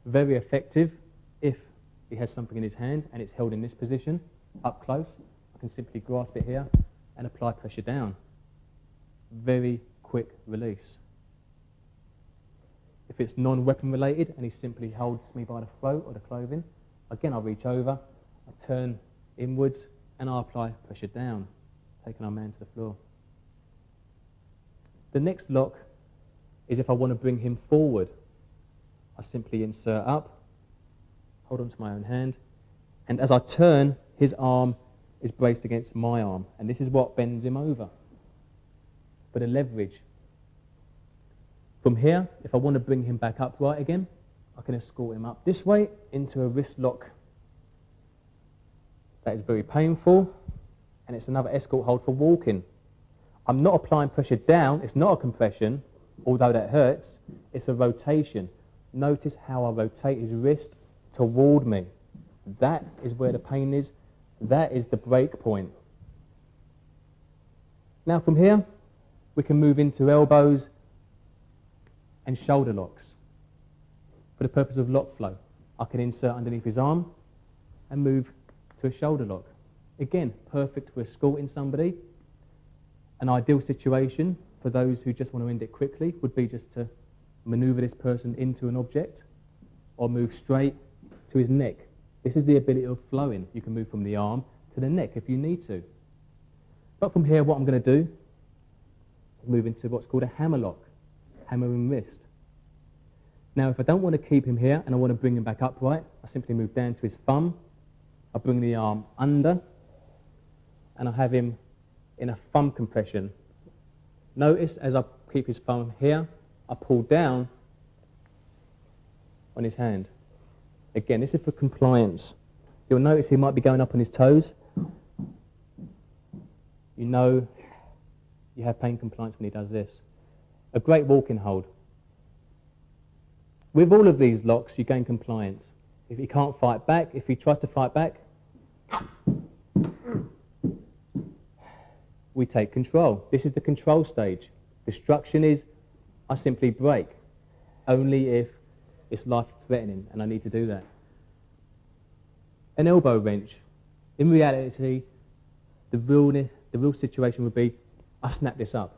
Very effective if he has something in his hand and it's held in this position, up close. I can simply grasp it here and apply pressure down. Very quick release. If it's non-weapon related and he simply holds me by the throat or the clothing, again I'll reach over, I turn inwards and I apply pressure down, taking our man to the floor. The next lock is if I want to bring him forward. I simply insert up, hold on to my own hand, and as I turn, his arm is braced against my arm, and this is what bends him over. But a leverage. From here, if I want to bring him back upright again, I can escort him up this way into a wrist lock. That is very painful, and it's another escort hold for walking. I'm not applying pressure down, it's not a compression, although that hurts, it's a rotation. Notice how I rotate his wrist toward me. That is where the pain is, that is the break point. Now from here, we can move into elbows and shoulder locks. For the purpose of lock flow, I can insert underneath his arm and move to a shoulder lock. Again, perfect for escorting somebody. An ideal situation for those who just want to end it quickly would be just to maneuver this person into an object or move straight to his neck. This is the ability of flowing. You can move from the arm to the neck if you need to. But from here, what I'm going to do is move into what's called a hammer lock, hammer and wrist. Now, if I don't want to keep him here and I want to bring him back upright, I simply move down to his thumb, I bring the arm under, and I have him in a thumb compression. Notice as I keep his thumb here, I pull down on his hand. Again, this is for compliance. You'll notice he might be going up on his toes. You know you have pain compliance when he does this. A great walking hold. With all of these locks, you gain compliance. If he can't fight back, if he tries to fight back, we take control. This is the control stage. Destruction is, I simply break, only if it's life-threatening and I need to do that. An elbow wrench. In reality, the real situation would be, I snap this up.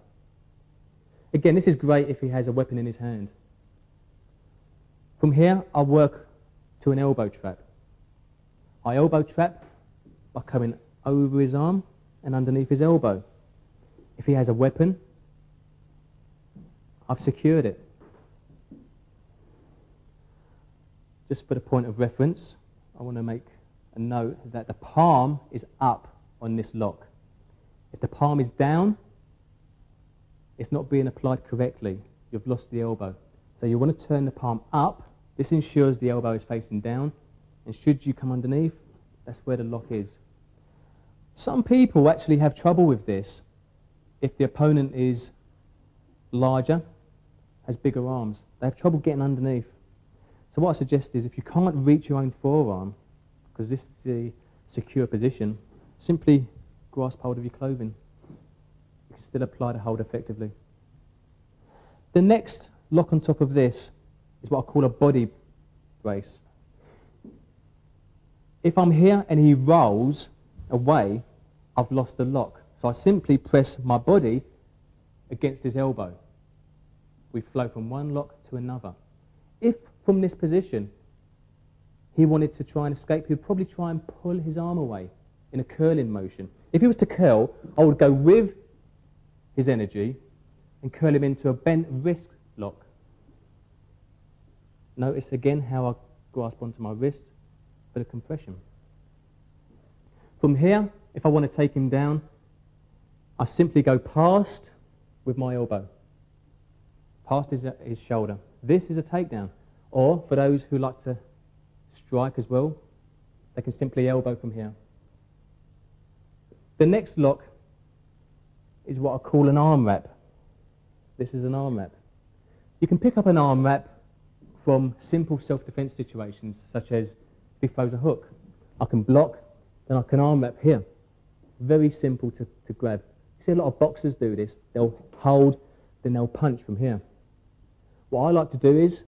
Again, this is great if he has a weapon in his hand. From here, I work to an elbow trap. I elbow trap by coming over his arm and underneath his elbow. If he has a weapon, I've secured it. Just for the point of reference, I want to make a note that the palm is up on this lock. If the palm is down, it's not being applied correctly. You've lost the elbow. So you want to turn the palm up. This ensures the elbow is facing down. And should you come underneath, that's where the lock is. Some people actually have trouble with this if the opponent is larger, has bigger arms. They have trouble getting underneath. So what I suggest is if you can't reach your own forearm, because this is the secure position, simply grasp hold of your clothing. You can still apply the hold effectively. The next lock on top of this is what I call a body brace. If I'm here and he rolls away, I've lost the lock. So I simply press my body against his elbow. We flow from one lock to another. If from this position he wanted to try and escape, he'd probably try and pull his arm away in a curling motion. If he was to curl, I would go with his energy and curl him into a bent wrist lock. Notice again how I grasp onto my wrist for the compression. From here, if I want to take him down, I simply go past with my elbow, past his shoulder. This is a takedown. Or for those who like to strike as well, they can simply elbow from here. The next lock is what I call an arm wrap. This is an arm wrap. You can pick up an arm wrap from simple self-defense situations, such as if he throws a hook. I can block, then I can arm wrap here. Very simple to grab. You see a lot of boxers do this. They'll hold, then they'll punch from here. What I like to do is